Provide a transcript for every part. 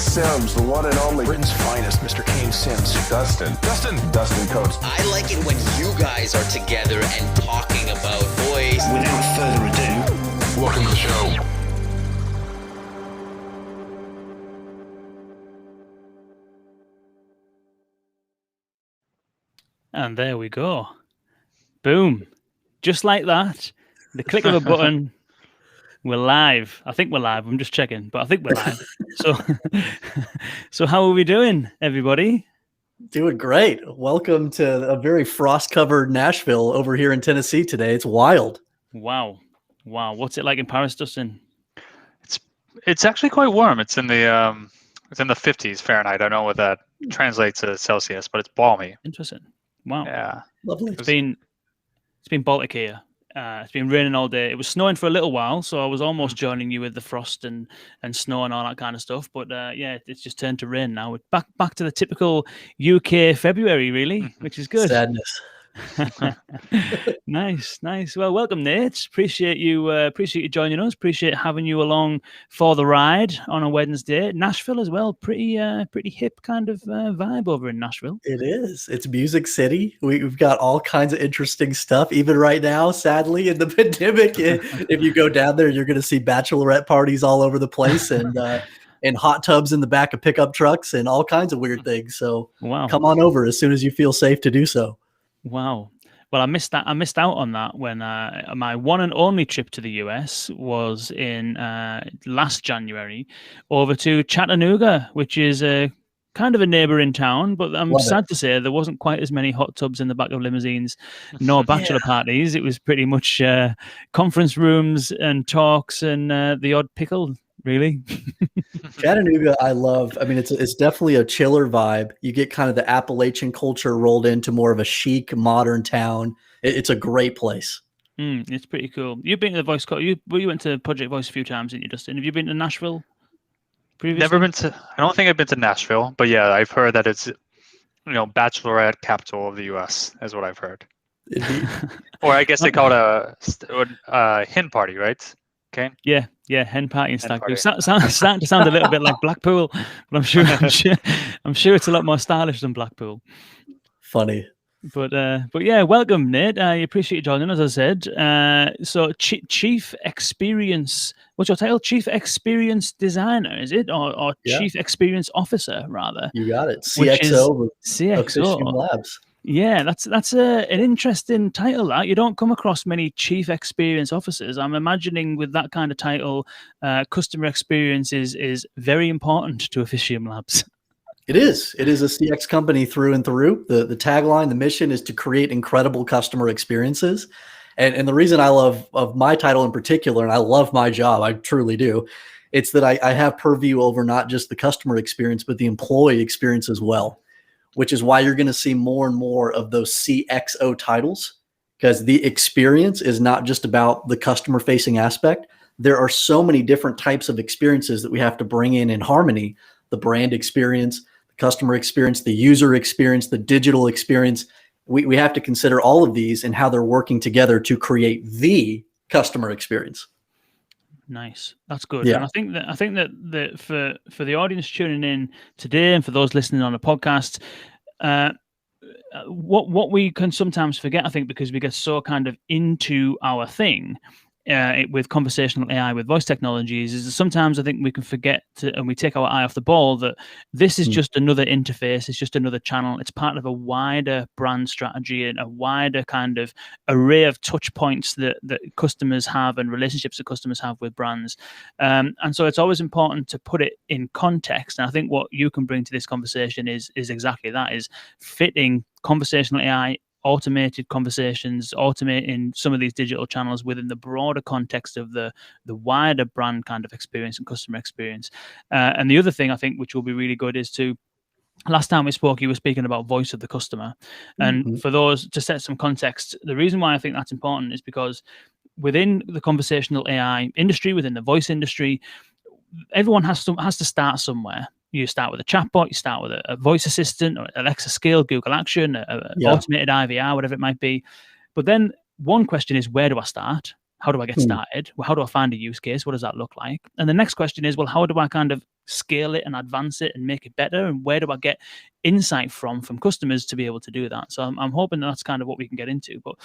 Sims, the one and only Britain's finest, Mr. Kane Sims. Dustin Coates. I like it when you guys are together and talking about voice. Without further ado, welcome to the show. And there we go. Boom. Just like that. The click of a button. We're live. I think we're live. I'm just checking, but I think we're live. So how are we doing, everybody? Doing great. Welcome to a very frost-covered Nashville over here in Tennessee today. It's wild. Wow. What's it like in Paris, Dustin? It's actually quite warm. It's in the 50s Fahrenheit. I don't know what that translates to Celsius, but it's balmy. Interesting. Wow. Yeah. Lovely. It's been Baltic here. It's been raining all day. It was snowing for a little while, so I was almost joining you with the frost and snow and all that kind of stuff. But it's just turned to rain now. We're back to the typical UK February, really, which is good. Sadness. Nice. Well, welcome, Nate. Appreciate you joining us. Appreciate having you along for the ride on a Wednesday. Nashville as well. Pretty hip kind of vibe over in Nashville. It is. It's Music City. We've got all kinds of interesting stuff. Even right now, sadly, in the pandemic, if you go down there, you're going to see bachelorette parties all over the place and hot tubs in the back of pickup trucks and all kinds of weird things. So Come on over as soon as you feel safe to do so. Wow. Well, I missed out on that when my one and only trip to the US was in last January over to Chattanooga, which is kind of a neighboring town. But I'm sad to say there wasn't quite as many hot tubs in the back of limousines, nor bachelor parties. It was pretty much conference rooms and talks and the odd pickle, really. Chattanooga, I love. I mean, it's definitely a chiller vibe. You get kind of the Appalachian culture rolled into more of a chic, modern town. It's a great place. It's pretty cool. You've been to the Voice Call. You went to Project Voice a few times, didn't you, Dustin? Have you been to Nashville previously? Never been to. I don't think I've been to Nashville, but yeah, I've heard that it's bachelorette capital of the U.S. is what I've heard. Or I guess they call it a hen party, right? Okay. Yeah, hen party and stag do. Starting to sound a little bit like Blackpool, but I'm sure it's a lot more stylish than Blackpool. Funny. But yeah, welcome, Nate. I appreciate you joining, as I said. So Chief Experience, what's your title? Chief Experience Designer, is it? Or Chief Experience Officer, rather? You got it. CXO with Officium Labs. Yeah, that's an interesting title. That you don't come across many chief experience officers. I'm imagining with that kind of title, customer experience is very important to Officium Labs. It is. It is a CX company through and through. The tagline, the mission is to create incredible customer experiences. And the reason I love my title in particular, and I love my job, I truly do, it's that I have purview over not just the customer experience, but the employee experience as well, which is why you're going to see more and more of those CXO titles, because the experience is not just about the customer-facing aspect. There are so many different types of experiences that we have to bring in harmony: the brand experience, the customer experience, the user experience, the digital experience. We have to consider all of these and how they're working together to create the customer experience. Nice. That's good. Yeah. And I think that for the audience tuning in today and for those listening on the podcast, what we can sometimes forget, I think, because we get so kind of into our thing with conversational AI, with voice technologies, is that sometimes I think we can forget and we take our eye off the ball that this is just another interface. It's just another channel. It's part of a wider brand strategy and a wider kind of array of touch points that customers have and relationships that customers have with brands. And so it's always important to put it in context. And I think what you can bring to this conversation is exactly that, is fitting conversational AI, automated conversations, automating some of these digital channels within the broader context of the wider brand kind of experience and customer experience. And the other thing I think which will be really good is to, last time we spoke, you were speaking about voice of the customer. And for those, to set some context, the reason why I think that's important is because within the conversational AI industry, within the voice industry, everyone has to start somewhere. You start with a chatbot, you start with a voice assistant, or Alexa skill, Google Action, automated IVR, whatever it might be. But then one question is, where do I start? How do I get started? Well, how do I find a use case? What does that look like? And the next question is, well, how do I kind of scale it and advance it and make it better? And where do I get insight from customers to be able to do that? So I'm hoping that's kind of what we can get into. But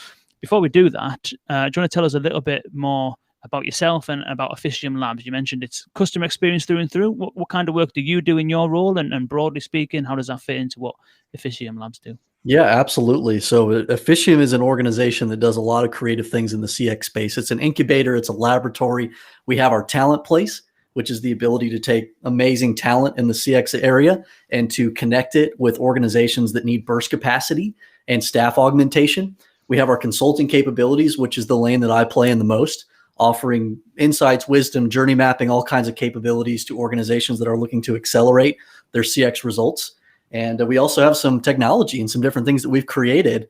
before we do that, do you want to tell us a little bit more about yourself and about Officium Labs? You mentioned it's customer experience through and through. What kind of work do you do in your role? And broadly speaking, how does that fit into what Officium Labs do? Yeah, absolutely. So Officium is an organization that does a lot of creative things in the CX space. It's an incubator. It's a laboratory. We have our talent place, which is the ability to take amazing talent in the CX area and to connect it with organizations that need burst capacity and staff augmentation. We have our consulting capabilities, which is the lane that I play in the most, offering insights, wisdom, journey mapping, all kinds of capabilities to organizations that are looking to accelerate their CX results. And we also have some technology and some different things that we've created.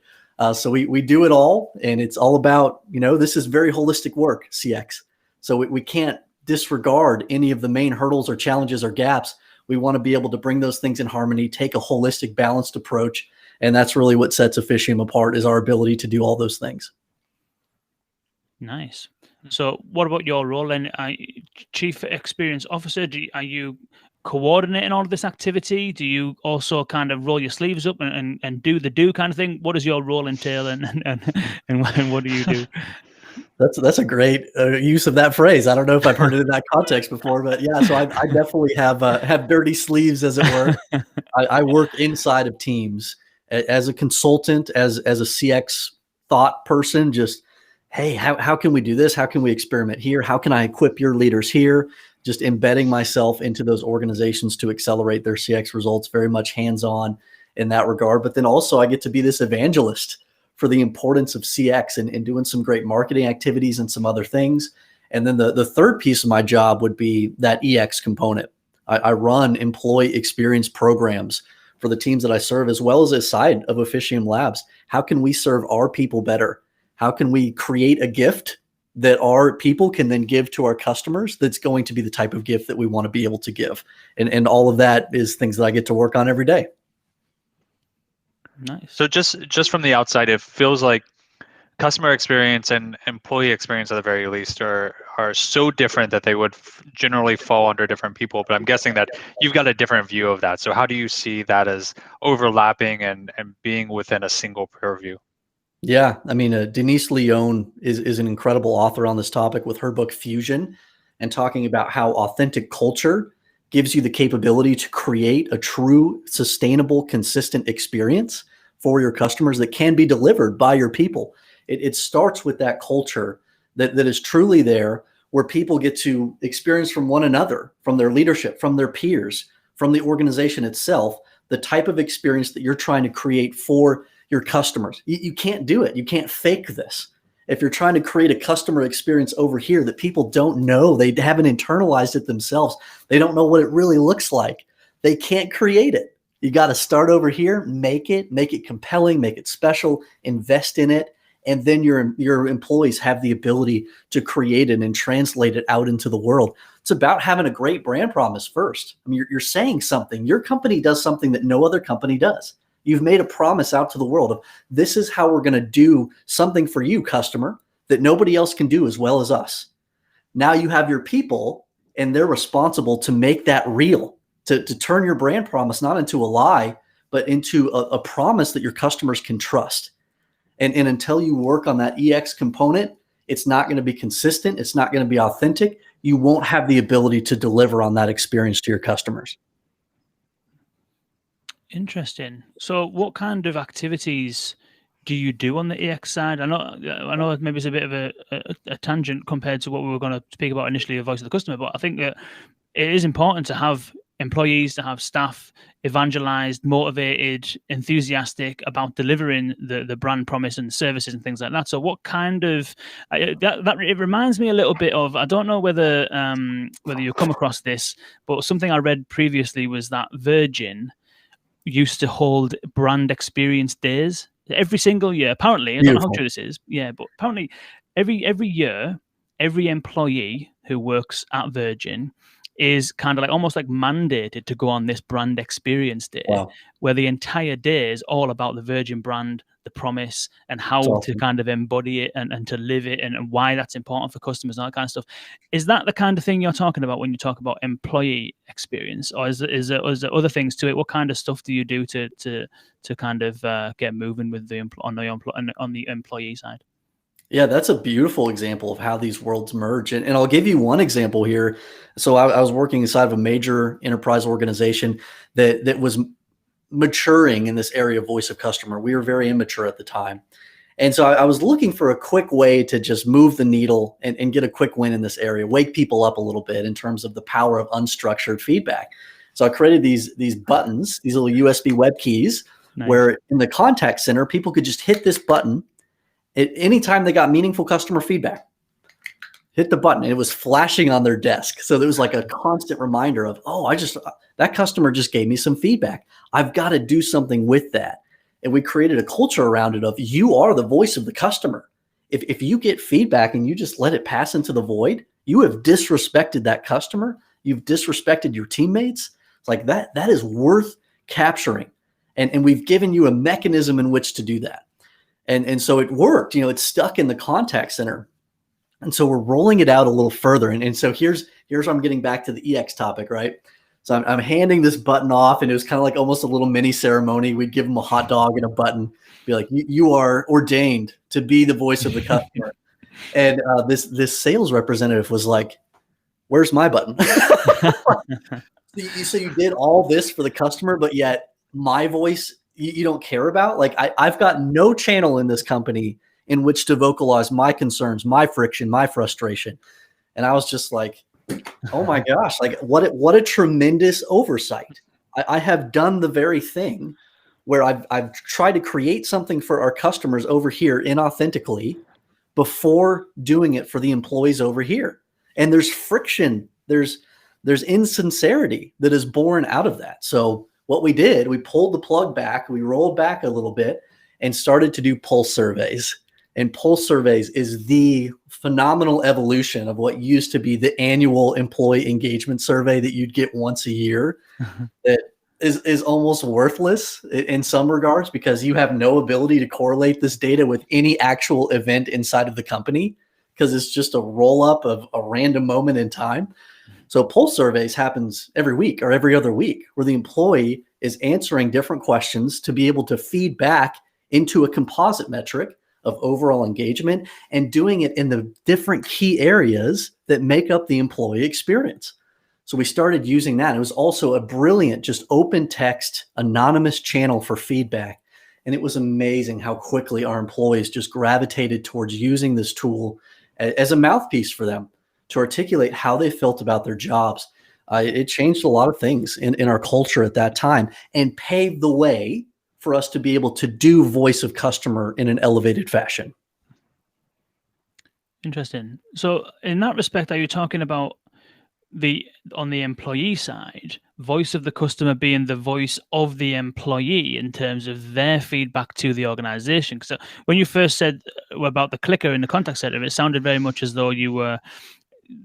So we do it all. And it's all about, this is very holistic work, CX. So we can't disregard any of the main hurdles or challenges or gaps. We want to be able to bring those things in harmony, take a holistic, balanced approach. And that's really what sets Officium apart, is our ability to do all those things. Nice. So what about your role then? Chief Experience Officer, are you coordinating all of this activity? Do you also kind of roll your sleeves up and do the do kind of thing? What does your role entail and what do you do? That's a great use of that phrase. I don't know if I've heard it in that context before, but yeah, so I definitely have dirty sleeves, as it were. I work inside of teams as a consultant, as a CX thought person, just, hey, how can we do this? How can we experiment here? How can I equip your leaders here? Just embedding myself into those organizations to accelerate their CX results, very much hands-on in that regard. But then also I get to be this evangelist for the importance of CX and doing some great marketing activities and some other things. And then the third piece of my job would be that EX component. I run employee experience programs for the teams that I serve, as well as a side of Officium Labs. How can we serve our people better? How can we create a gift that our people can then give to our customers that's going to be the type of gift that we want to be able to give? And all of that is things that I get to work on every day. Nice. So just from the outside, it feels like customer experience and employee experience at the very least are so different that they would generally fall under different people. But I'm guessing that you've got a different view of that. So how do you see that as overlapping and being within a single purview? Yeah, I mean, Denise Leone is an incredible author on this topic with her book Fusion, and talking about how authentic culture gives you the capability to create a true, sustainable, consistent experience for your customers that can be delivered by your people. It starts with that culture that is truly there, where people get to experience from one another, from their leadership, from their peers, from the organization itself, the type of experience that you're trying to create for your customers. You can't do it. You can't fake this. If you're trying to create a customer experience over here that people don't know, they haven't internalized it themselves, they don't know what it really looks like, they can't create it. You got to start over here, make it compelling, make it special, invest in it, and then your employees have the ability to create it and translate it out into the world. It's about having a great brand promise first. I mean, you're saying something. Your company does something that no other company does. You've made a promise out to the world of, this is how we're going to do something for you, customer, that nobody else can do as well as us. Now you have your people, and they're responsible to make that real, to turn your brand promise not into a lie, but into a promise that your customers can trust. And until you work on that EX component, it's not going to be consistent. It's not going to be authentic. You won't have the ability to deliver on that experience to your customers. Interesting. So what kind of activities do you do on the EX side? I know maybe it's a bit of a tangent compared to what we were going to speak about initially, the voice of the customer, but I think that it is important to have employees, to have staff evangelized, motivated, enthusiastic about delivering the brand promise and services and things like that. So what kind of that it reminds me a little bit of, I don't know whether you come across this, but something I read previously was that Virgin used to hold brand experience days every single year. Apparently, I don't know how true this is. Yeah, but apparently every year, every employee who works at Virgin is kind of like almost like mandated to go on this brand experience day. Wow. Where the entire day is all about the Virgin brand, the promise and how to kind of embody it and to live it and why that's important for customers and all that kind of stuff. Is that the kind of thing you're talking about when you talk about employee experience, or is there other things to it? What kind of stuff do you do to kind of get moving with on the employee side? Yeah, that's a beautiful example of how these worlds merge. And I'll give you one example here. So I was working inside of a major enterprise organization that was maturing in this area of voice of customer. We were very immature at the time. And so I was looking for a quick way to just move the needle and get a quick win in this area, wake people up a little bit in terms of the power of unstructured feedback. So I created these buttons, these little USB web keys, nice, where in the contact center, people could just hit this button at any time they got meaningful customer feedback. Hit the button, and it was flashing on their desk. So there was like a constant reminder of, oh, that customer just gave me some feedback. I've got to do something with that. And we created a culture around it of, you are the voice of the customer. If you get feedback and you just let it pass into the void, you have disrespected that customer. You've disrespected your teammates. It's like that is worth capturing. And we've given you a mechanism in which to do that. And so it worked, it's stuck in the contact center. And so we're rolling it out a little further. And so here's where I'm getting back to the EX topic, right? So I'm handing this button off, and it was kind of like almost a little mini ceremony. We'd give them a hot dog and a button, be like, you are ordained to be the voice of the customer. And this sales representative was like, where's my button? So you did all this for the customer, but yet my voice, you don't care about? Like I've got no channel in this company in which to vocalize my concerns, my friction, my frustration. And I was just like, oh my gosh, like what a tremendous oversight. I have done the very thing where I've tried to create something for our customers over here inauthentically before doing it for the employees over here. And there's friction, there's insincerity that is born out of that. So what we did, we pulled the plug back, we rolled back a little bit and started to do pulse surveys. And pulse surveys is the phenomenal evolution of what used to be the annual employee engagement survey that you'd get once a year. That is almost worthless in some regards, because you have no ability to correlate this data with any actual event inside of the company, because it's just a roll up of a random moment in time. So pulse surveys happens every week or every other week, where the employee is answering different questions to be able to feed back into a composite metric of overall engagement, and doing it in the different key areas that make up the employee experience. So we started using that. It was also a brilliant, just open text, anonymous channel for feedback. And it was amazing how quickly our employees just gravitated towards using this tool as a mouthpiece for them to articulate how they felt about their jobs. It changed a lot of things in our culture at that time and paved the way for us to be able to do voice of customer in an elevated fashion. Interesting. So in that respect, are you talking about on the employee side, voice of the customer being the voice of the employee in terms of their feedback to the organization? So when you first said about the clicker in the contact center, it sounded very much as though you were,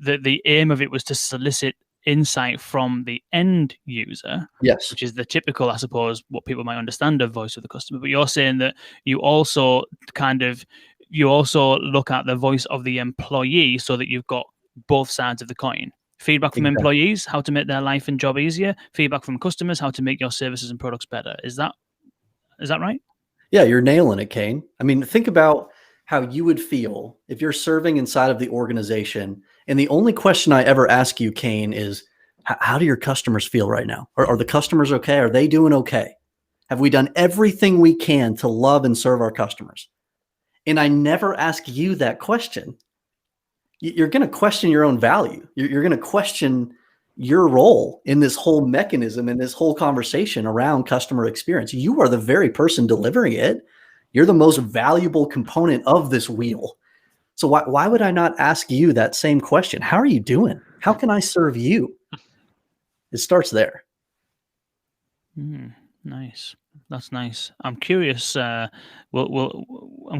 the aim of it was to solicit insight from the end user, yes, which is the typical, I suppose, what people might understand of voice of the customer. But you're saying that you also look at the voice of the employee, so that you've got both sides of the coin. Feedback from employees, how to make their life and job easier. Feedback from customers, how to make your services and products better. Is that right? Yeah, you're nailing it, Kane. I mean, think about how you would feel if you're serving inside of the organization. And the only question I ever ask you, Kane, is how do your customers feel right now? Are the customers okay? Are they doing okay? Have we done everything we can to love and serve our customers? And I never ask you that question. You're going to question your own value. You're going to question your role in this whole mechanism, in this whole conversation around customer experience. You are the very person delivering it. You're the most valuable component of this wheel. So why would I not ask you that same question? How are you doing? How can I serve you? It starts there. Nice. That's nice. I'm curious. I'm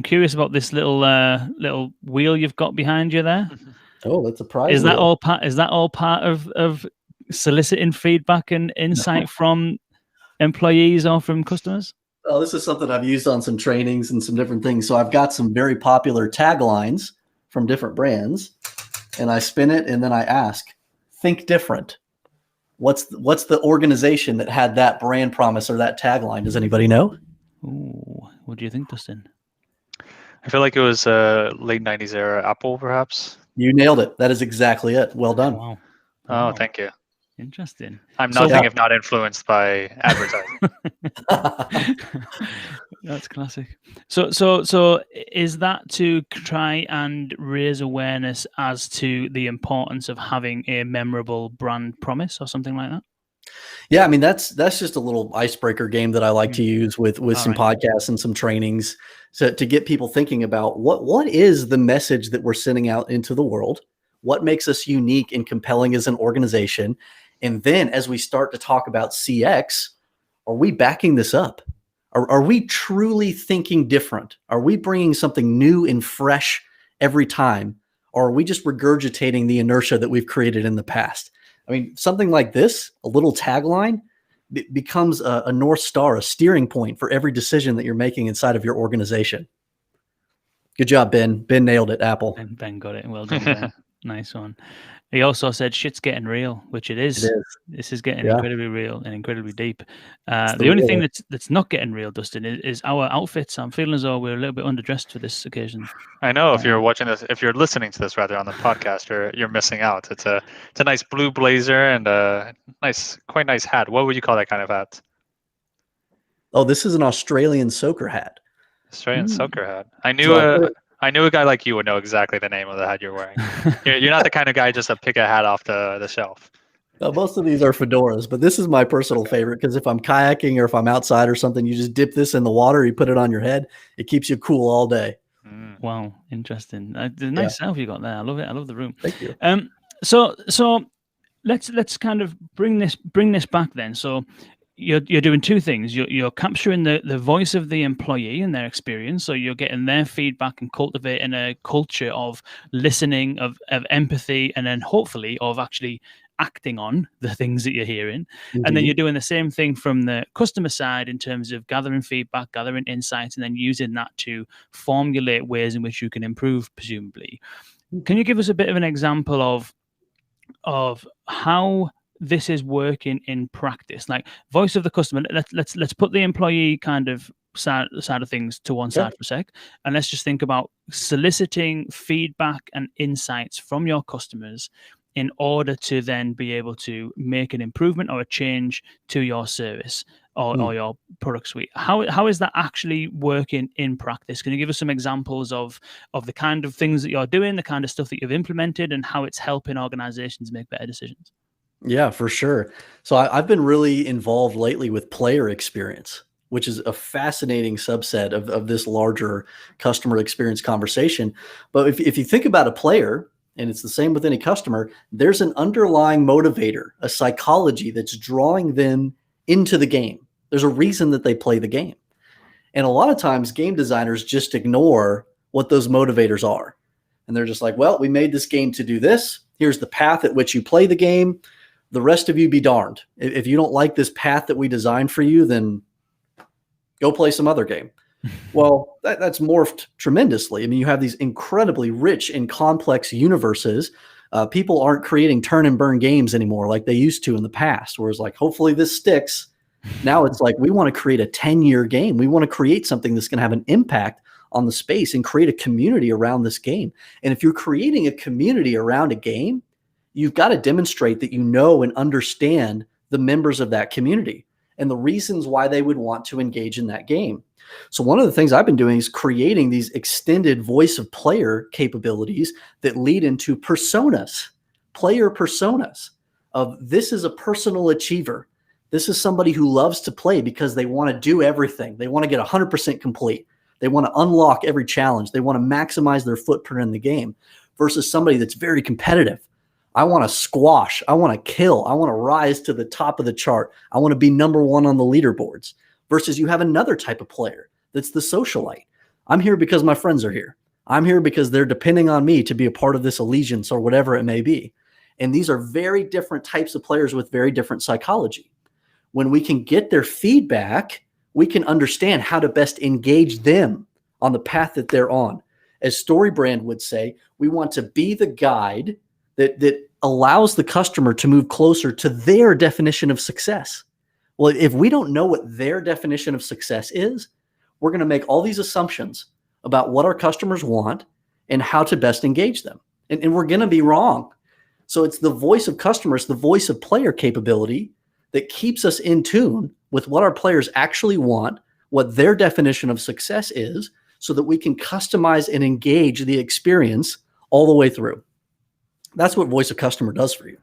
curious about this little wheel you've got behind you there. Oh, that's a prize. Is that all part? Is that all part of soliciting feedback and insight from employees or from customers? Oh, this is something I've used on some trainings and some different things. So I've got some very popular taglines from different brands, and I spin it and then I ask, think different. What's the organization that had that brand promise or that tagline? Does anybody know? Ooh, what do you think, Dustin? I feel like it was late 90s era Apple, perhaps. You nailed it. That is exactly it. Well done. Wow. Oh, thank you. Interesting. I'm So nothing if not influenced by advertising. That's classic. So is that to try and raise awareness as to the importance of having a memorable brand promise or something like that? Yeah, I mean that's just a little icebreaker game that I like to use with some podcasts and some trainings to get people thinking about what is the message that we're sending out into the world, what makes us unique and compelling as an organization, and then as we start to talk about CX, are we backing this up? Are we truly thinking different? Are we bringing something new and fresh every time, or are we just regurgitating the inertia that we've created in the past? I mean, something like this, a little tagline, becomes a North Star, a steering point for every decision that you're making inside of your organization. Good job, Ben. Ben nailed it, Apple. Ben got it. Well done, Ben. Nice one. He also said shit's getting real, which it is. This is getting incredibly real and incredibly deep. The only thing that's not getting real, Dustin, is our outfits. I'm feeling as though we're a little bit underdressed for this occasion. I know if you're watching this, if you're listening to this rather on the podcast, you're missing out. It's a nice blue blazer and a quite nice hat. What would you call that kind of hat? Oh, this is an Australian soaker hat. Australian soaker hat. I knew a guy like you would know exactly the name of the hat you're wearing. You're not the kind of guy just to pick a hat off the shelf. Most of these are fedoras, but this is my personal favorite because if I'm kayaking or if I'm outside or something, you just dip this in the water, you put it on your head. It keeps you cool all day. Wow, interesting. Nice self you got there. I love it. I love the room. Thank you. So let's kind of bring this back then. So you're doing two things. You're capturing the voice of the employee and their experience. So you're getting their feedback and cultivating a culture of listening, of empathy, and then hopefully of actually acting on the things that you're hearing. Mm-hmm. And then you're doing the same thing from the customer side in terms of gathering feedback, gathering insights, and then using that to formulate ways in which you can improve, presumably. Can you give us a bit of an example of how this is working in practice? Like voice of the customer, let's put the employee kind of side of things to one side for a sec, and let's just think about soliciting feedback and insights from your customers in order to then be able to make an improvement or a change to your service or your product suite. How is that actually working in practice? Can you give us some examples of the kind of things that you're doing, the kind of stuff that you've implemented, and how it's helping organizations make better decisions? Yeah, for sure. So I've been really involved lately with player experience, which is a fascinating subset of this larger customer experience conversation. But if you think about a player, and it's the same with any customer, there's an underlying motivator, a psychology that's drawing them into the game. There's a reason that they play the game. And a lot of times game designers just ignore what those motivators are. And they're just like, well, we made this game to do this. Here's the path at which you play the game. The rest of you be darned. If you don't like this path that we designed for you, then go play some other game. Well, that's morphed tremendously. I mean, you have these incredibly rich and complex universes. People aren't creating turn and burn games anymore like they used to in the past, where it's like, hopefully this sticks. Now it's like, we want to create a 10-year game. We want to create something that's going to have an impact on the space and create a community around this game. And if you're creating a community around a game, you've got to demonstrate that you know and understand the members of that community and the reasons why they would want to engage in that game. So one of the things I've been doing is creating these extended voice of player capabilities that lead into personas, player personas of this is a personal achiever. This is somebody who loves to play because they want to do everything. They want to get 100% complete. They want to unlock every challenge. They want to maximize their footprint in the game versus somebody that's very competitive. I want to squash. I want to kill. I want to rise to the top of the chart. I want to be number one on the leaderboards. Versus you have another type of player that's the socialite. I'm here because my friends are here. I'm here because they're depending on me to be a part of this allegiance or whatever it may be. And these are very different types of players with very different psychology. When we can get their feedback, we can understand how to best engage them on the path that they're on. As StoryBrand would say, we want to be the guide that allows the customer to move closer to their definition of success. Well, if we don't know what their definition of success is, we're going to make all these assumptions about what our customers want and how to best engage them. And we're going to be wrong. So it's the voice of customers, the voice of player capability that keeps us in tune with what our players actually want, what their definition of success is, so that we can customize and engage the experience all the way through. That's what voice of customer does for you.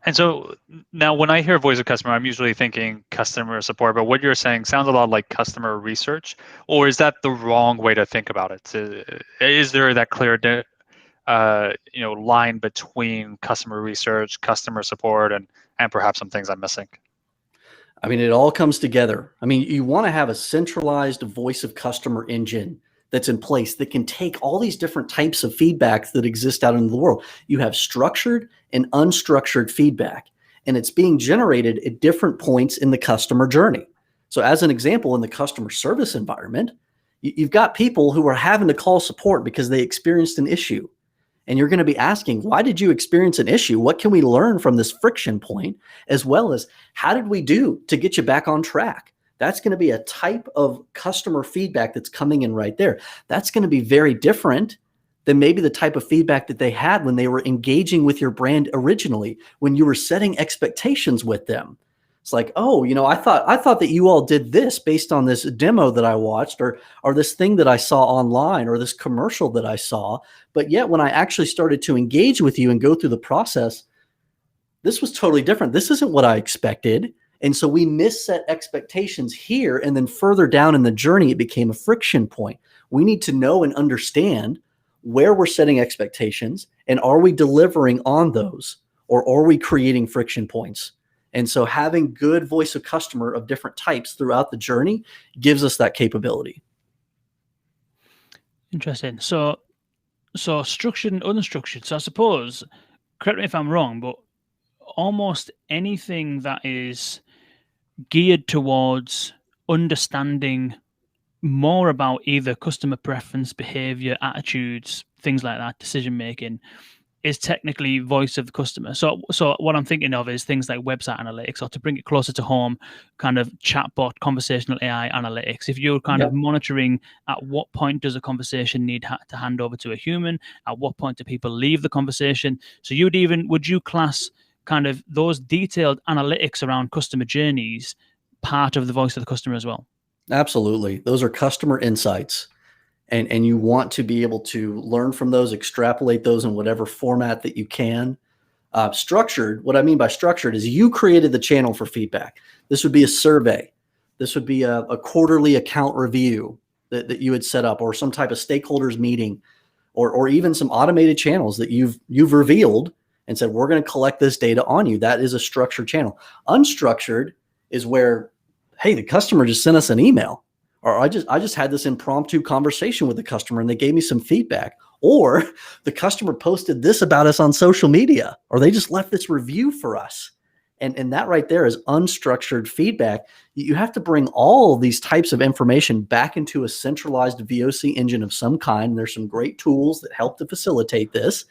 And so now when I hear voice of customer, I'm usually thinking customer support, but what you're saying sounds a lot like customer research, or is that the wrong way to think about it? Is there that clear line between customer research, customer support, and perhaps some things I'm missing? I mean, it all comes together. I mean, you want to have a centralized voice of customer engine that's in place that can take all these different types of feedbacks that exist out in the world. You have structured and unstructured feedback, and it's being generated at different points in the customer journey. So as an example, in the customer service environment, you've got people who are having to call support because they experienced an issue. And you're going to be asking, why did you experience an issue? What can we learn from this friction point? As well as, how did we do to get you back on track? That's going to be a type of customer feedback that's coming in right there. That's going to be very different than maybe the type of feedback that they had when they were engaging with your brand originally, when you were setting expectations with them. It's like, oh, I thought that you all did this based on this demo that I watched, or this thing that I saw online, or this commercial that I saw. But yet when I actually started to engage with you and go through the process, this was totally different. This isn't what I expected. And so we misset expectations here. And then further down in the journey, it became a friction point. We need to know and understand where we're setting expectations, and are we delivering on those, or are we creating friction points? And so having good voice of customer of different types throughout the journey gives us that capability. Interesting. So structured and unstructured. So I suppose, correct me if I'm wrong, but almost anything that is geared towards understanding more about either customer preference, behavior, attitudes, things like that, decision making, is technically voice of the customer. So what I'm thinking of is things like website analytics, or to bring it closer to home, kind of chatbot, conversational AI analytics. If you're kind of monitoring at what point does a conversation need to hand over to a human, at what point do people leave the conversation? So would you class kind of those detailed analytics around customer journeys part of the voice of the customer as well? Absolutely. Those are customer insights. And you want to be able to learn from those, extrapolate those in whatever format that you can. Structured, what I mean by structured is you created the channel for feedback. This would be a survey. This would be a quarterly account review that you would set up, or some type of stakeholders meeting, or even some automated channels that you've revealed and said, we're going to collect this data on you. That is a structured channel. Unstructured is where, hey, the customer just sent us an email, or I just had this impromptu conversation with the customer and they gave me some feedback, or the customer posted this about us on social media, or they just left this review for us. And that right there is unstructured feedback. You have to bring all these types of information back into a centralized VOC engine of some kind. There's some great tools that help to facilitate this,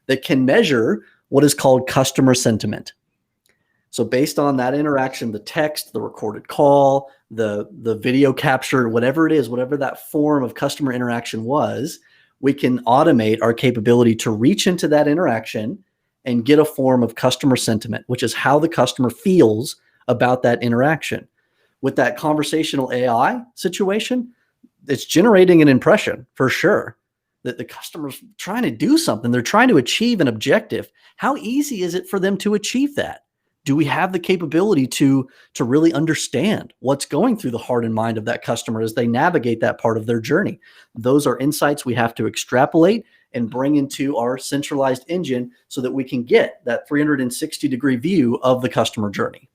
that can measure what is called customer sentiment. So based on that interaction, the text, the recorded call, the video capture, whatever it is, whatever that form of customer interaction was, we can automate our capability to reach into that interaction and get a form of customer sentiment, which is how the customer feels about that interaction. With that conversational AI situation, it's generating an impression for sure that the customer's trying to do something. They're trying to achieve an objective. How easy is it for them to achieve that? Do we have the capability to really understand what's going through the heart and mind of that customer as they navigate that part of their journey? Those are insights we have to extrapolate and bring into our centralized engine so that we can get that 360-degree view of the customer journey.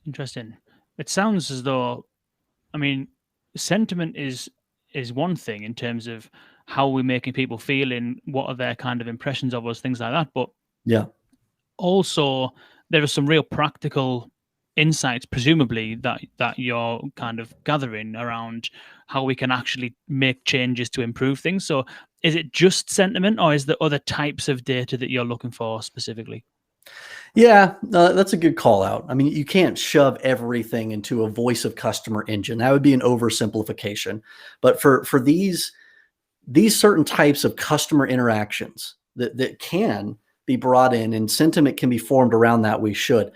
Interesting. It sounds as though, I mean, sentiment is one thing in terms of how we're making people feel, in what are their kind of impressions of us, things like that. But yeah, also there are some real practical insights, presumably that you're kind of gathering around how we can actually make changes to improve things. So is it just sentiment, or is there other types of data that you're looking for specifically? Yeah, that's a good call out. I mean, you can't shove everything into a voice of customer engine. That would be an oversimplification. But for these certain types of customer interactions that can be brought in and sentiment can be formed around that, we should.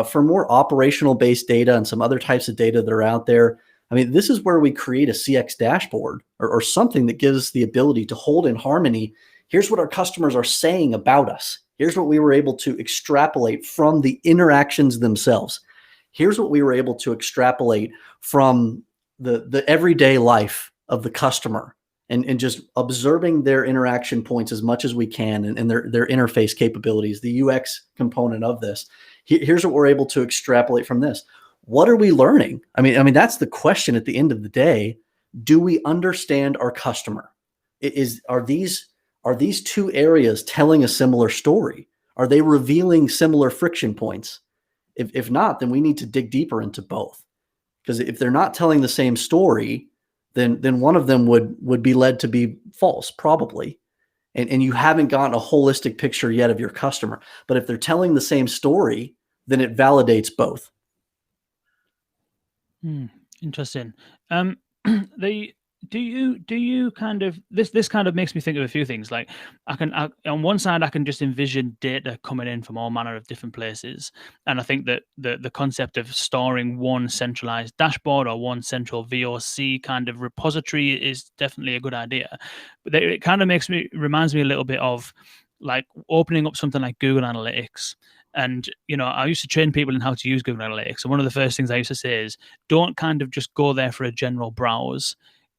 For more operational based data and some other types of data that are out there, I mean, this is where we create a CX dashboard or something that gives us the ability to hold in harmony. Here's what our customers are saying about us. Here's what we were able to extrapolate from the interactions themselves. Here's what we were able to extrapolate from the everyday life of the customer and just observing their interaction points as much as we can and their interface capabilities, the UX component of this. Here's what we're able to extrapolate from this. What are we learning? I mean, that's the question at the end of the day. Do we understand our customer? Are these two areas telling a similar story? Are they revealing similar friction points? If not, then we need to dig deeper into both. Because if they're not telling the same story, then one of them would be led to be false, probably. And you haven't gotten a holistic picture yet of your customer. But if they're telling the same story, then it validates both. Interesting. Do you kind of this kind of makes me think of a few things. Like I on one side I can just envision data coming in from all manner of different places, and I think that the concept of storing one centralized dashboard or one central VOC kind of repository is definitely a good idea. But it kind of reminds me a little bit of like opening up something like Google Analytics. And, I used to train people in how to use Google Analytics. And one of the first things I used to say is don't kind of just go there for a general browse.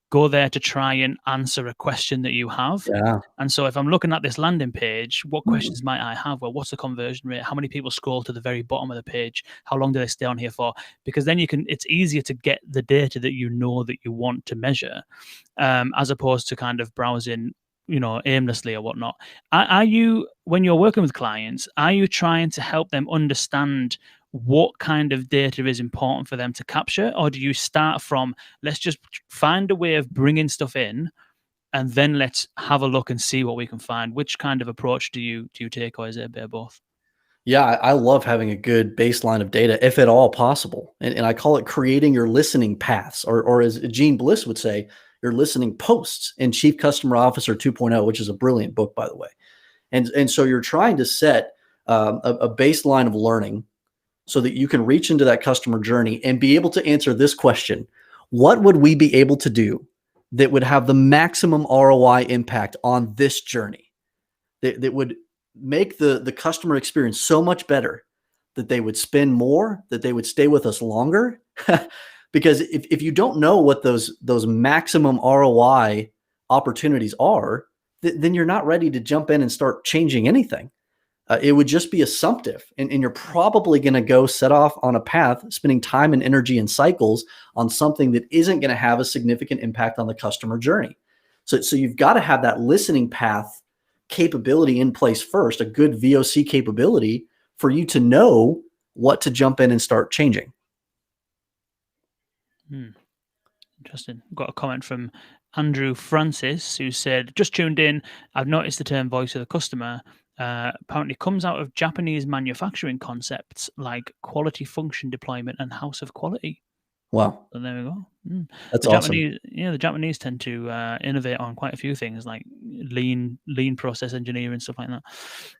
Go there to try and answer a question that you have. Yeah. And so if I'm looking at this landing page, what questions might I have? Well, what's the conversion rate? How many people scroll to the very bottom of the page? How long do they stay on here for? Because then it's easier to get the data that you want to measure, as opposed to kind of browsing aimlessly or whatnot. Are you, when you're working with clients, are you trying to help them understand what kind of data is important for them to capture? Or do you start from, let's just find a way of bringing stuff in and then let's have a look and see what we can find? Which kind of approach do you take, or is it a bit of both? Yeah, I love having a good baseline of data, if at all possible. And I call it creating your listening paths, or as Gene Bliss would say, your listening posts in Chief Customer Officer 2.0, which is a brilliant book, by the way. And so you're trying to set a baseline of learning so that you can reach into that customer journey and be able to answer this question. What would we be able to do that would have the maximum ROI impact on this journey, that would make the customer experience so much better that they would spend more, that they would stay with us longer? Because if you don't know what those maximum ROI opportunities are, then you're not ready to jump in and start changing anything. It would just be assumptive, and you're probably going to go set off on a path, spending time and energy and cycles on something that isn't going to have a significant impact on the customer journey. So you've got to have that listening path capability in place first, a good VOC capability for you to know what to jump in and start changing. Interesting. Got a comment from Andrew Francis, who said, just tuned in. I've noticed the term voice of the customer apparently comes out of Japanese manufacturing concepts like quality function deployment and house of quality. Wow. So there we go. That's awesome. awesome. The Japanese tend to innovate on quite a few things like lean process engineering and stuff like that.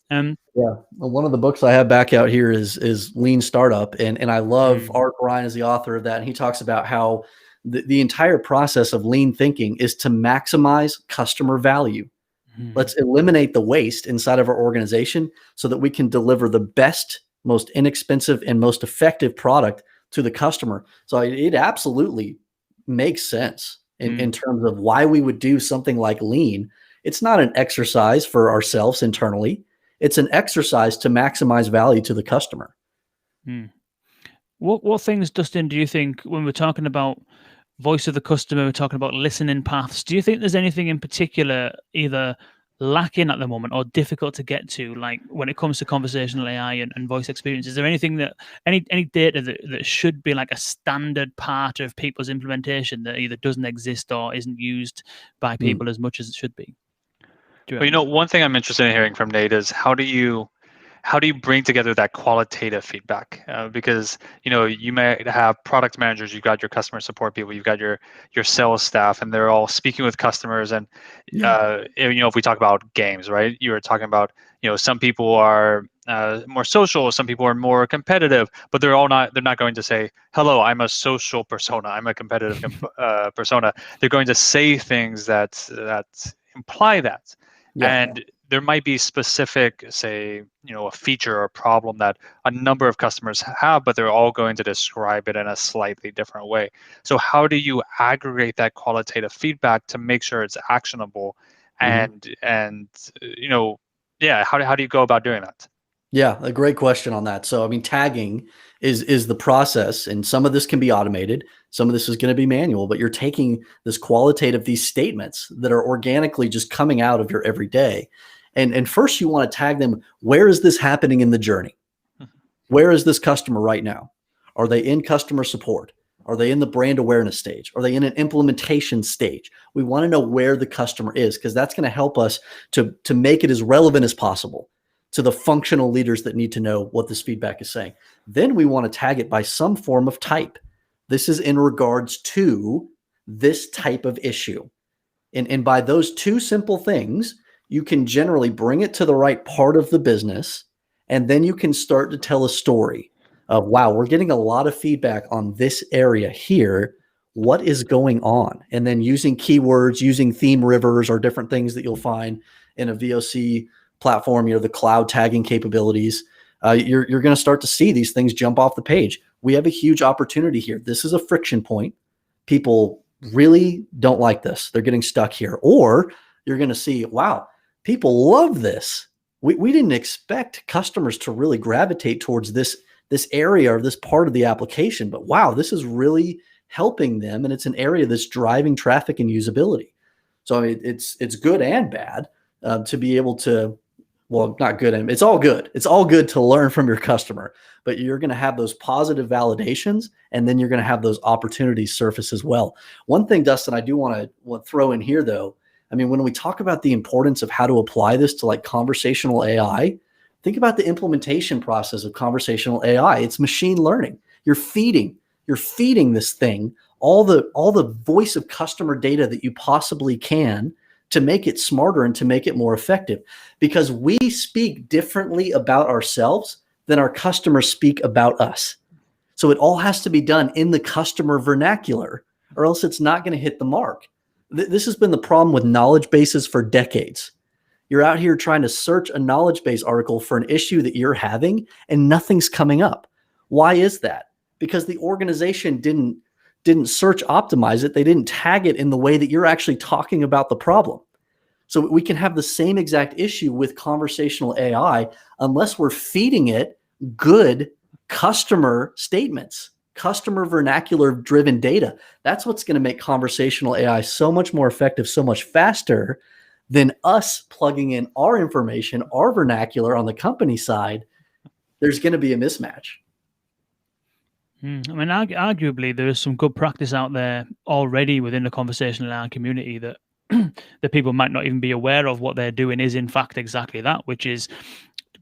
Yeah. Well, one of the books I have back out here is Lean Startup. And I love Art Ryan as the author of that. And he talks about how the entire process of lean thinking is to maximize customer value. Let's eliminate the waste inside of our organization so that we can deliver the best, most inexpensive, and most effective product to the customer. So it absolutely makes sense in terms of why we would do something like lean. It's not an exercise for ourselves internally. It's an exercise to maximize value to the customer. What things, Dustin, do you think when we're talking about voice of the customer, we're talking about listening paths, do you think there's anything in particular, either lacking at the moment or difficult to get to, like when it comes to conversational AI and voice experience? Is there anything that any data that should be like a standard part of people's implementation that either doesn't exist or isn't used by people as much as it should be? Well, one thing I'm interested in hearing from Nate is how do you bring together that qualitative feedback? Because you might have product managers, you've got your customer support people, you've got your sales staff, and they're all speaking with customers. And if we talk about games, right? You were talking about some people are more social, some people are more competitive, but they're not going to say, "Hello, I'm a social persona, I'm a competitive persona." They're going to say things that imply that. And there might be specific, say, a feature or problem that a number of customers have, but they're all going to describe it in a slightly different way. So how do you aggregate that qualitative feedback to make sure it's actionable? And how do you go about doing that? Yeah, a great question on that. So, I mean, tagging is the process, and some of this can be automated, some of this is going to be manual, but you're taking this qualitative, these statements that are organically just coming out of your everyday. And first you want to tag them. Where is this happening in the journey? Where is this customer right now? Are they in customer support? Are they in the brand awareness stage? Are they in an implementation stage? We want to know where the customer is, because that's going to help us to make it as relevant as possible to the functional leaders that need to know what this feedback is saying. Then we want to tag it by some form of type. This is in regards to this type of issue. And by those two simple things, you can generally bring it to the right part of the business, and then you can start to tell a story of, wow, we're getting a lot of feedback on this area here. What is going on? And then using keywords, using theme rivers or different things that you'll find in a VOC platform, the cloud tagging capabilities, you're going to start to see these things jump off the page. We have a huge opportunity here. This is a friction point. People really don't like this. They're getting stuck here. Or you're going to see, wow, people love this. We didn't expect customers to really gravitate towards this area or this part of the application, but wow, this is really helping them. And it's an area that's driving traffic and usability. So I mean, it's good and bad to be able to, well, not good. It's all good. It's all good to learn from your customer, but you're going to have those positive validations, and then you're going to have those opportunities surface as well. One thing, Dustin, I do want to throw in here, though. I mean, when we talk about the importance of how to apply this to like conversational AI, think about the implementation process of conversational AI. It's machine learning. You're feeding this thing all the voice of customer data that you possibly can to make it smarter and to make it more effective, because we speak differently about ourselves than our customers speak about us. So it all has to be done in the customer vernacular, or else it's not going to hit the mark. This has been the problem with knowledge bases for decades. You're out here trying to search a knowledge base article for an issue that you're having, and nothing's coming up. Why is that? Because the organization didn't search optimize it. They didn't tag it in the way that you're actually talking about the problem. So we can have the same exact issue with conversational AI unless we're feeding it good customer statements, customer vernacular driven data. That's what's going to make conversational AI so much more effective, so much faster than us plugging in our information, our vernacular on the company side. There's going to be a mismatch. I mean, arguably, there is some good practice out there already within the conversational AI community that that people might not even be aware of. What they're doing is, in fact, exactly that, which is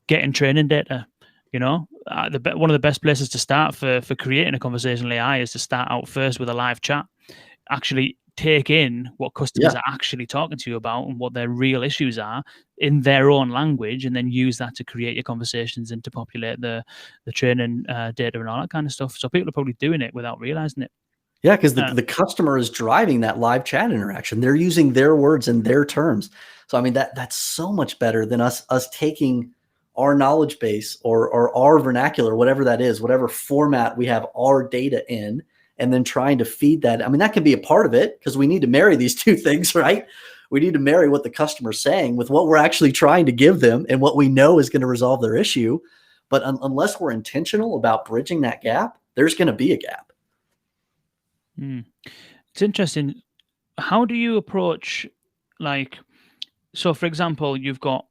getting training data. One of the best places to start for creating a conversational AI is to start out first with a live chat. Actually take in what customers are actually talking to you about and what their real issues are in their own language, and then use that to create your conversations and to populate the training data and all that kind of stuff. So people are probably doing it without realizing it. Yeah, because the customer is driving that live chat interaction. They're using their words and their terms. So I mean, that's so much better than us taking our knowledge base or our vernacular, whatever that is, whatever format we have our data in, and then trying to feed that. I mean, that can be a part of it, because we need to marry these two things, right? We need to marry what the customer's saying with what we're actually trying to give them and what we know is going to resolve their issue. But unless we're intentional about bridging that gap, there's going to be a gap. It's interesting. How do you approach, like, So, for example, you've got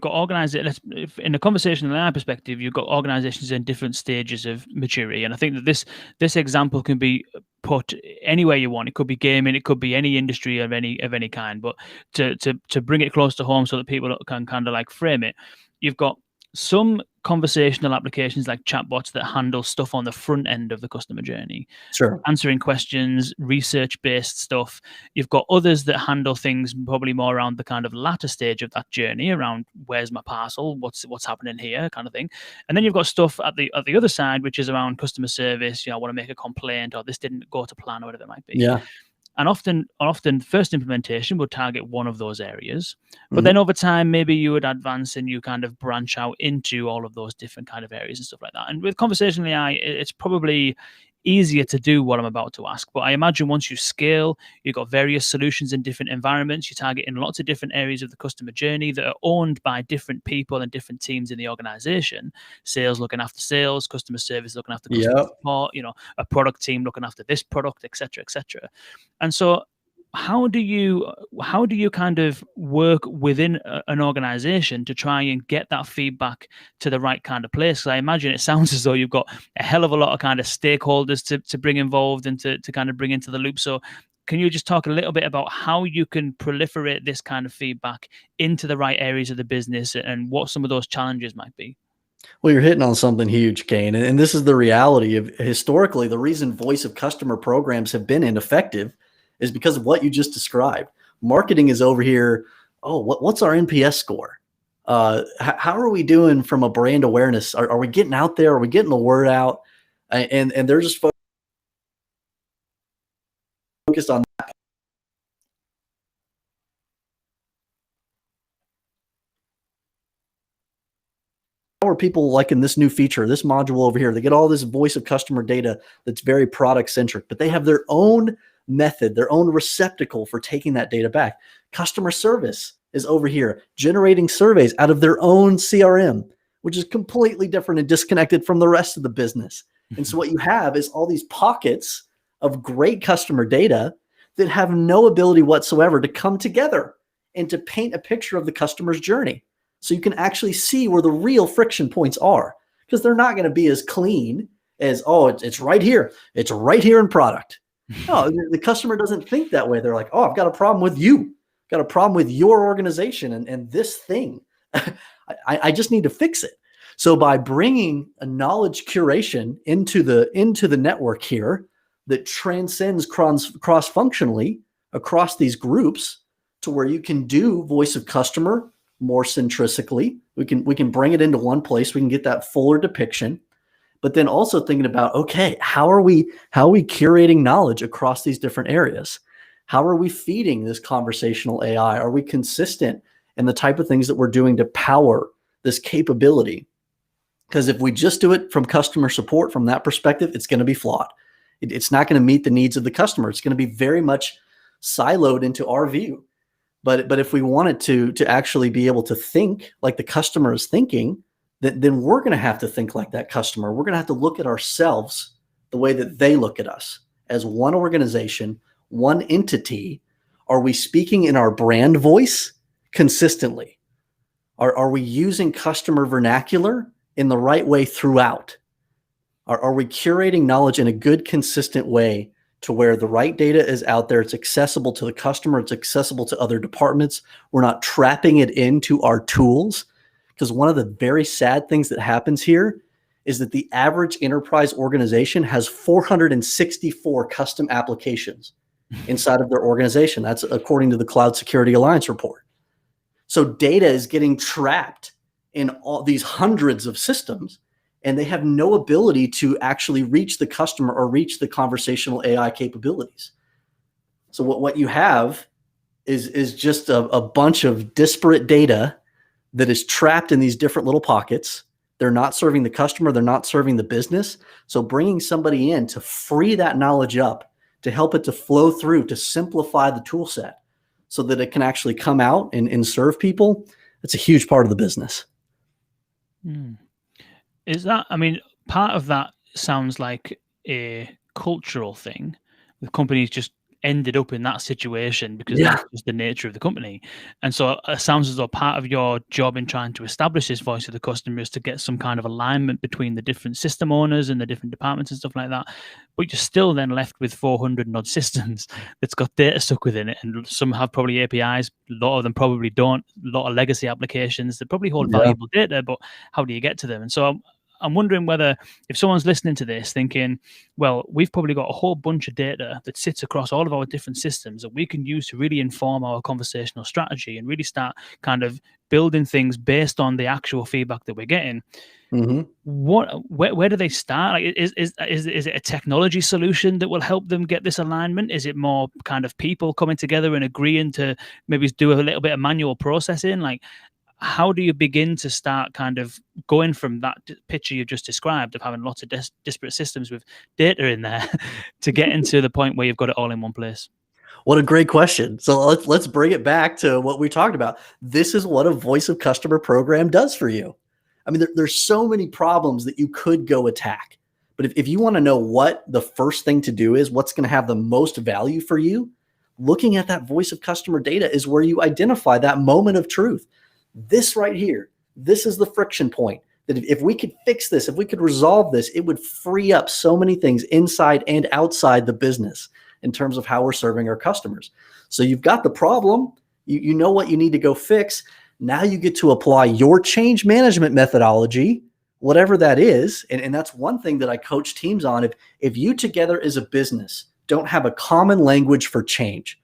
organizations. In a conversational AI perspective, you've got organizations in different stages of maturity, and I think that this example can be put anywhere you want. It could be gaming, it could be any industry of any kind. But to bring it close to home, so that people can kind of like frame it, you've got some conversational applications like chatbots that handle stuff on the front end of the customer journey, Sure. answering questions, research-based stuff. You've got others that handle things probably more around the kind of latter stage of that journey, around where's my parcel, what's happening here, kind of thing. And then you've got stuff at the other side, which is around customer service. I want to make a complaint, or this didn't go to plan, or whatever it might be. Yeah. And often first implementation would target one of those areas, but then over time maybe you would advance and you kind of branch out into all of those different kind of areas and stuff like that. And with conversational AI, it's probably easier to do what I'm about to ask. But I imagine once you scale, you've got various solutions in different environments. You target in lots of different areas of the customer journey that are owned by different people and different teams in the organization. Sales looking after sales, customer service looking after customer support, a product team looking after this product, etc., etc. And so how do you kind of work within an organization to try and get that feedback to the right kind of place? Because I imagine it sounds as though you've got a hell of a lot of kind of stakeholders to bring involved and to kind of bring into the loop. So can you just talk a little bit about how you can proliferate this kind of feedback into the right areas of the business and what some of those challenges might be? Well, you're hitting on something huge, Kane. And this is the reality of historically, the reason voice of customer programs have been ineffective is because of what you just described. Marketing is over here. Oh, what's our NPS score? How are we doing from a brand awareness? Are we getting out there? Are we getting the word out? And they're just focused on that. How are people liking this new feature, this module over here? They get all this voice of customer data that's very product centric, but they have their own method, their own receptacle for taking that data back. Customer service is over here generating surveys out of their own CRM, which is completely different and disconnected from the rest of the business. And so what you have is all these pockets of great customer data that have no ability whatsoever to come together and to paint a picture of the customer's journey. So you can actually see where the real friction points are, because they're not going to be as clean as, oh, it's right here. It's right here in product. No, the customer doesn't think that way. They're like, oh, I've got a problem with you. Got a problem with your organization and this thing. I just need to fix it. So by bringing a knowledge curation into the network here that transcends cross-functionally across these groups to where you can do voice of customer more centrically, we can bring it into one place. We can get that fuller depiction. But then also thinking about, okay, how are we curating knowledge across these different areas? How are we feeding this conversational AI? Are we consistent in the type of things that we're doing to power this capability? Because if we just do it from customer support from that perspective, it's going to be flawed. It's not going to meet the needs of the customer. It's going to be very much siloed into our view. But if we wanted to actually be able to think like the customer is thinking, then we're going to have to think like that customer. We're going to have to look at ourselves the way that they look at us, as one organization, one entity. Are we speaking in our brand voice consistently? Are we using customer vernacular in the right way throughout? Are we curating knowledge in a good, consistent way to where the right data is out there? It's accessible to the customer. It's accessible to other departments. We're not trapping it into our tools. Because one of the very sad things that happens here is that the average enterprise organization has 464 custom applications inside of their organization. That's according to the Cloud Security Alliance report. So data is getting trapped in all these hundreds of systems, and they have no ability to actually reach the customer or reach the conversational AI capabilities. So what you have is just a bunch of disparate data that is trapped in these different little pockets. They're not serving the customer. They're not serving the business. So bringing somebody in to free that knowledge up, to help it to flow through, to simplify the tool set so that it can actually come out and serve people, that's a huge part of the business. Is that, I mean, part of that sounds like a cultural thing with companies just ended up in that situation because that's just the nature of the company. And so it sounds as though part of your job in trying to establish this voice of the customer is to get some kind of alignment between the different system owners and the different departments and stuff like that. But you're still then left with 400 and odd systems that's got data stuck within it. And some have probably APIs, a lot of them probably don't, a lot of legacy applications that probably hold valuable data, but how do you get to them? And so I'm wondering whether if someone's listening to this thinking, well, we've probably got a whole bunch of data that sits across all of our different systems that we can use to really inform our conversational strategy and really start kind of building things based on the actual feedback that we're getting. Where do they start? Like, is it a technology solution that will help them get this alignment? Is it more kind of people coming together and agreeing to maybe do a little bit of manual processing? Like, how do you begin to start kind of going from that picture you've just described of having lots of disparate systems with data in there to get into the point where you've got it all in one place? What a great question. So let's bring it back to what we talked about. This is what a voice of customer program does for you. I mean, there's so many problems that you could go attack. But if you want to know what the first thing to do is, what's going to have the most value for you, looking at that voice of customer data is where you identify that moment of truth. This right here, this is the friction point that if we could fix this, if we could resolve this, it would free up so many things inside and outside the business in terms of how we're serving our customers. So you've got the problem, you know what you need to go fix. Now you get to apply your change management methodology, whatever that is. And that's one thing that I coach teams on. If you together as a business don't have a common language for change,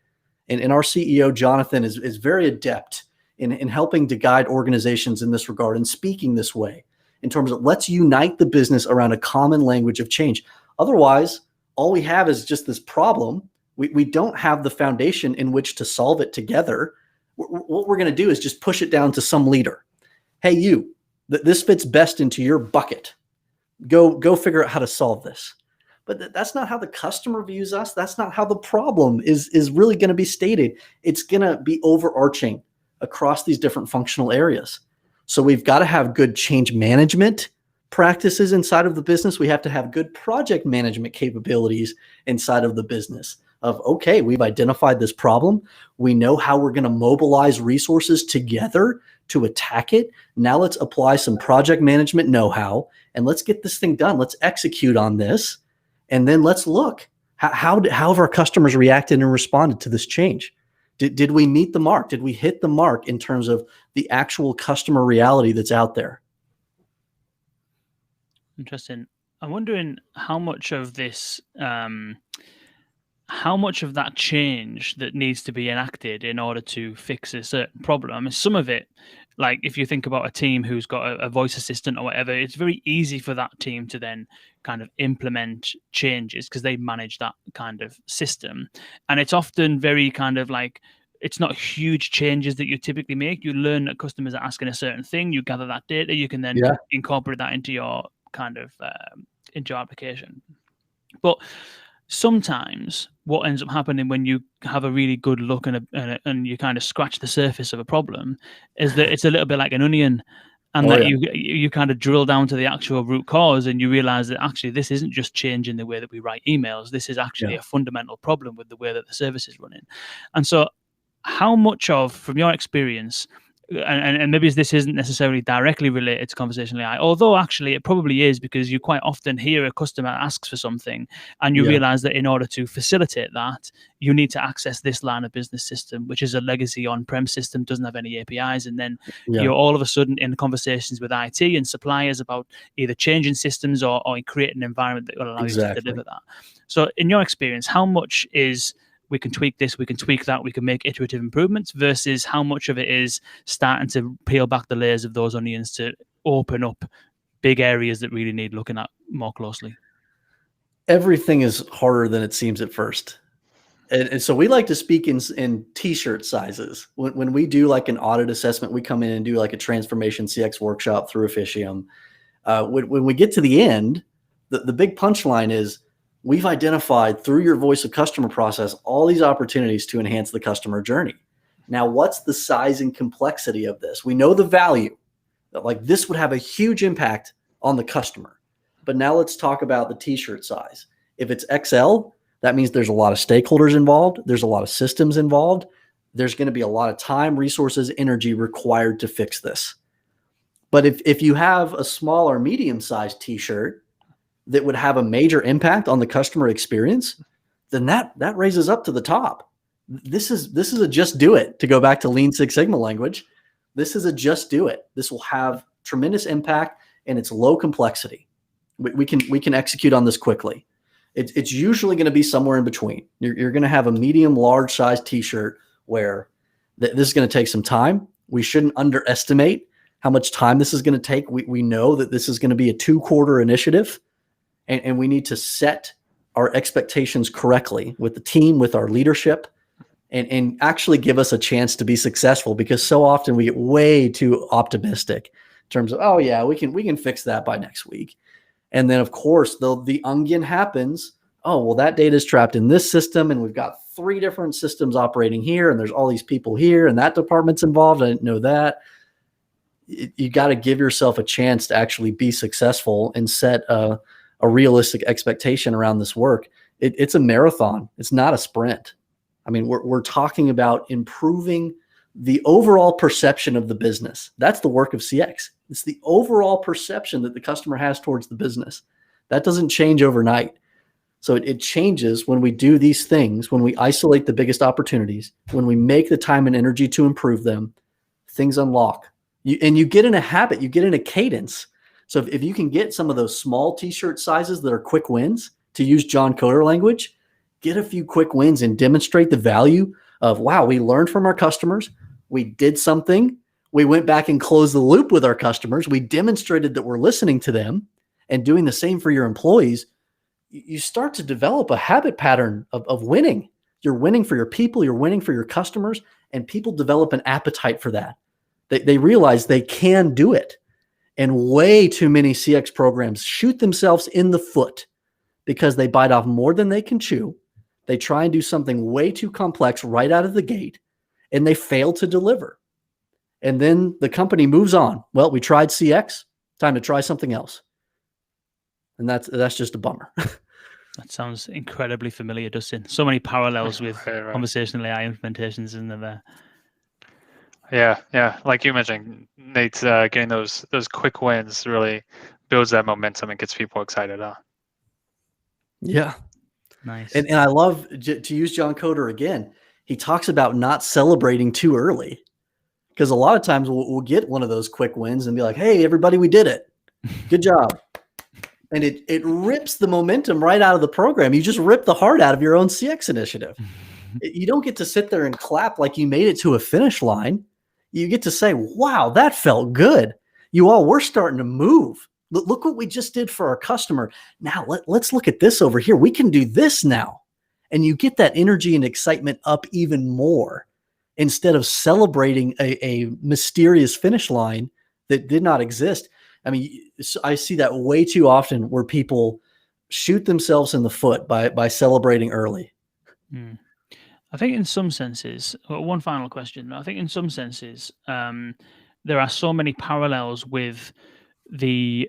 and our CEO, Jonathan, is very adept in helping to guide organizations in this regard and speaking this way in terms of let's unite the business around a common language of change. Otherwise, all we have is just this problem. We don't have the foundation in which to solve it together. What we're going to do is just push it down to some leader. Hey, you, this fits best into your bucket. Go figure out how to solve this. But that's not how the customer views us. That's not how the problem is really going to be stated. It's going to be overarching across these different functional areas. So we've got to have good change management practices inside of the business. We have to have good project management capabilities inside of the business of, okay, we've identified this problem. We know how we're going to mobilize resources together to attack it. Now let's apply some project management know-how and let's get this thing done. Let's execute on this. And then let's look, how have our customers reacted and responded to this change? Did we meet the mark? Did we hit the mark in terms of the actual customer reality that's out there? Interesting. I'm wondering how much of this, how much of that change that needs to be enacted in order to fix a certain problem. I mean, some of it, like if you think about a team who's got a voice assistant or whatever, it's very easy for that team to then kind of implement changes because they manage that kind of system. And it's often very kind of like, it's not huge changes that you typically make. You learn that customers are asking a certain thing, you gather that data, you can then incorporate that into your kind of into your application. But sometimes what ends up happening when you have a really good look and you kind of scratch the surface of a problem is that it's a little bit like an onion, and you kind of drill down to the actual root cause and you realize that actually this isn't just changing the way that we write emails. This is actually a fundamental problem with the way that the service is running. And so how much of, from your experience, and maybe this isn't necessarily directly related to conversational AI, although actually it probably is, because you quite often hear a customer asks for something and you realize that in order to facilitate that, you need to access this line of business system, which is a legacy on-prem system, doesn't have any APIs. And then you're all of a sudden in conversations with IT and suppliers about either changing systems or creating an environment that will allow you to deliver that. So in your experience, how much is we can tweak this, we can tweak that, we can make iterative improvements, versus how much of it is starting to peel back the layers of those onions to open up big areas that really need looking at more closely? Everything is harder than it seems at first. And so we like to speak in t-shirt sizes. When we do like an audit assessment, we come in and do like a transformation CX workshop through Officium. When we get to the end, the big punchline is, we've identified through your voice of customer process all these opportunities to enhance the customer journey. Now, what's the size and complexity of this? We know the value, that like this would have a huge impact on the customer. But now let's talk about the t-shirt size. If it's XL, That means there's a lot of stakeholders involved. There's a lot of systems involved. There's going to be a lot of time, resources, energy required to fix this. But if you have a small or medium-sized t-shirt that would have a major impact on the customer experience, then that raises up to the top. This is a just do it, to go back to Lean Six Sigma language. This is a just do it. This will have tremendous impact, and it's low complexity. We can execute on this quickly. It's usually going to be somewhere in between. You're going to have a medium, large size t-shirt where this is going to take some time. We shouldn't underestimate how much time this is going to take. We know that this is going to be a 2-quarter initiative, and we need to set our expectations correctly with the team, with our leadership, and actually give us a chance to be successful, because so often we get way too optimistic in terms of, oh yeah, we can fix that by next week. And then of course the onion happens. Oh, well, that data is trapped in this system, and we've got 3 different systems operating here, and there's all these people here, and that department's involved. I didn't know that. You got to give yourself a chance to actually be successful and set a realistic expectation around this work. It's a marathon. It's not a sprint. I mean, we're talking about improving the overall perception of the business. That's the work of CX. It's the overall perception that the customer has towards the business. That doesn't change overnight. So it changes when we do these things, when we isolate the biggest opportunities, when we make the time and energy to improve them, things unlock. You get in a habit, you get in a cadence. So if you can get some of those small t-shirt sizes that are quick wins, to use John Coder language, get a few quick wins and demonstrate the value of, wow, we learned from our customers. We did something. We went back and closed the loop with our customers. We demonstrated that we're listening to them, and doing the same for your employees. You start to develop a habit pattern of winning. You're winning for your people. You're winning for your customers, and people develop an appetite for that. They realize they can do it. And way too many CX programs shoot themselves in the foot because they bite off more than they can chew. They try and do something way too complex right out of the gate, and they fail to deliver. And then the company moves on. Well, we tried CX, time to try something else. And that's just a bummer. That sounds incredibly familiar, Dustin. So many parallels with conversational AI implementations, isn't there? Yeah. Like you mentioned, Nate, getting those quick wins really builds that momentum and gets people excited. Yeah. Nice. And I love to use John Coder again. He talks about not celebrating too early, because a lot of times we'll get one of those quick wins and be like, hey, everybody, we did it. Good job. And it rips the momentum right out of the program. You just rip the heart out of your own CX initiative. You don't get to sit there and clap like you made it to a finish line. You get to say, wow, that felt good. You all were starting to move. Look what we just did for our customer. Now let's look at this over here. We can do this now. And you get that energy and excitement up even more, instead of celebrating a mysterious finish line that did not exist. I mean, I see that way too often, where people shoot themselves in the foot by celebrating early. I think in some senses, one final question. I think in some senses, there are so many parallels with the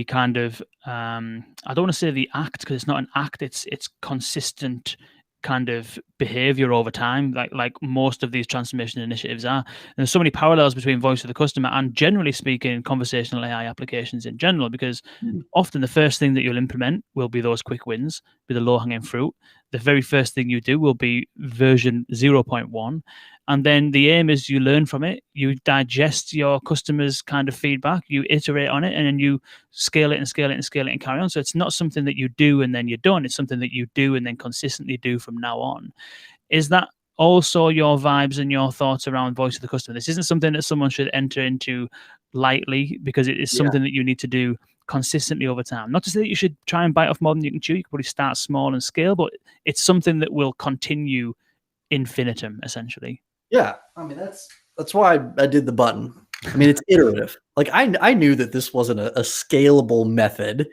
kind of, I don't want to say the act, because it's not an act, it's consistent kind of behavior over time, like most of these transformation initiatives are. And there's so many parallels between voice of the customer and, generally speaking, conversational AI applications in general, because often the first thing that you'll implement will be those quick wins, be the low-hanging fruit. The very first thing you do will be version 0.1. And then the aim is you learn from it, you digest your customers' kind of feedback, you iterate on it, and then you scale it and scale it and scale it and carry on. So it's not something that you do and then you're done. It's something that you do and then consistently do from now on. Is that also your vibes and your thoughts around voice of the customer? This isn't something that someone should enter into lightly, because it is something that you need to do consistently over time. Not to say that you should try and bite off more than you can chew. You can probably start small and scale, but it's something that will continue infinitum, essentially. Yeah, I mean, that's why I did the button. I mean, it's iterative. Like I knew that this wasn't a scalable method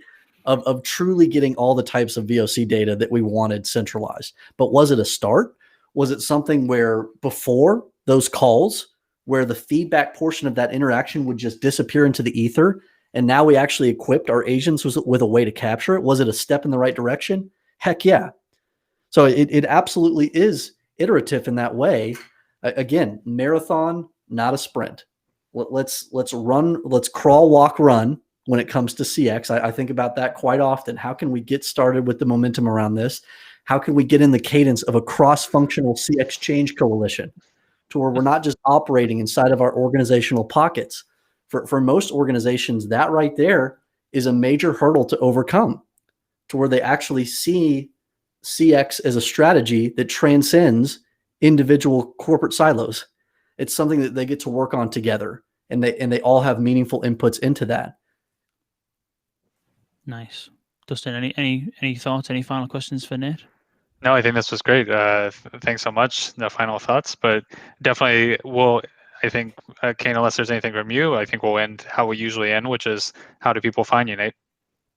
of truly getting all the types of VOC data that we wanted centralized. But was it a start? Was it something where before those calls, where the feedback portion of that interaction would just disappear into the ether, and now we actually equipped our agents with a way to capture it? Was it a step in the right direction? Heck yeah. So it absolutely is iterative in that way. Again, marathon, not a sprint. Let's crawl, walk, run when it comes to CX. I think about that quite often. How can we get started with the momentum around this? How can we get in the cadence of a cross-functional CX change coalition to where we're not just operating inside of our organizational pockets? For most organizations, that right there is a major hurdle to overcome, to where they actually see CX as a strategy that transcends individual corporate silos. It's something that they get to work on together, and they all have meaningful inputs into that. Nice. Dustin, any thoughts, any final questions for Nate? No, I think this was great. Thanks so much. No final thoughts, but definitely I think, Kane, unless there's anything from you, I think we'll end how we usually end, which is, how do people find you, Nate?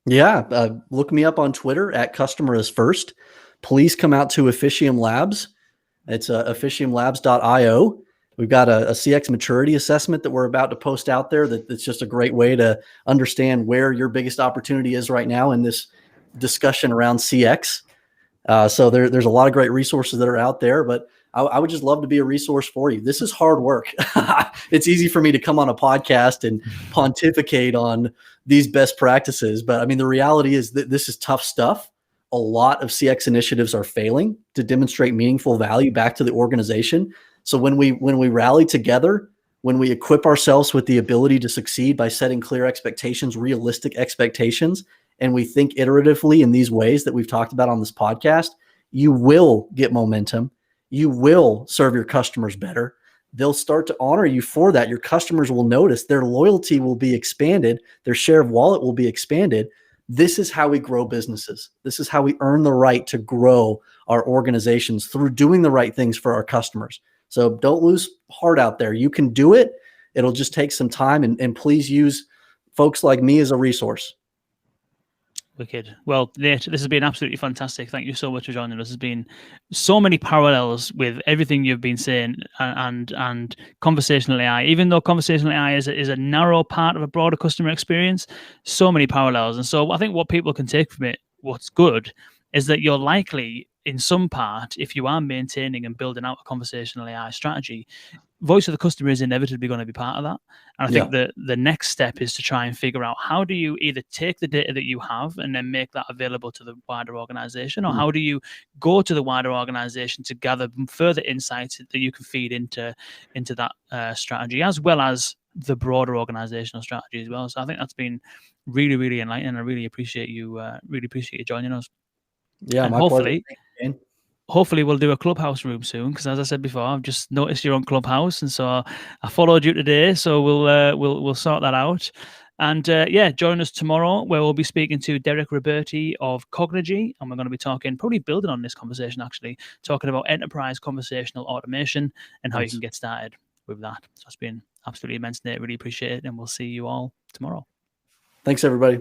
Yeah, look me up on Twitter at customer-is-first. Please come out to Officium Labs. It's officiumlabs.io. We've got a CX maturity assessment that we're about to post out there that's just a great way to understand where your biggest opportunity is right now in this discussion around CX. So there's a lot of great resources that are out there, but I would just love to be a resource for you. This is hard work. It's easy for me to come on a podcast and pontificate on these best practices, but I mean, the reality is that this is tough stuff. A lot of CX initiatives are failing to demonstrate meaningful value back to the organization. So when we rally together, when we equip ourselves with the ability to succeed by setting clear expectations, realistic expectations, and we think iteratively in these ways that we've talked about on this podcast, you will get momentum. You will serve your customers better. They'll start to honor you for that. Your customers will notice, their loyalty will be expanded. Their share of wallet will be expanded. This is how we grow businesses. This is how we earn the right to grow our organizations, through doing the right things for our customers. So don't lose heart out there. You can do it. It'll just take some time, and please use folks like me as a resource. Wicked. Well, Nate, this has been absolutely fantastic. Thank you so much for joining us. There's been so many parallels with everything you've been saying, and conversational AI. Even though conversational AI is a narrow part of a broader customer experience, so many parallels. And so I think what people can take from it, what's good, is that you're likely, in some part, if you are maintaining and building out a conversational AI strategy, voice of the customer is inevitably going to be part of that. And I think the next step is to try and figure out, how do you either take the data that you have and then make that available to the wider organization, or how do you go to the wider organization to gather further insights that you can feed into that strategy, as well as the broader organizational strategy as well. So I think that's been really, really enlightening. I really appreciate you joining us. Yeah, and my pleasure. Hopefully we'll do a Clubhouse room soon, because as I said before, I've just noticed you're on Clubhouse, and so I followed you today. So we'll sort that out. And join us tomorrow, where we'll be speaking to Derek Roberti of Cognigy, and we're going to be talking, probably building on this conversation actually, talking about enterprise conversational automation and how you can get started with that. So it's been absolutely immense, Nate. Really appreciate it, and we'll see you all tomorrow. Thanks, everybody.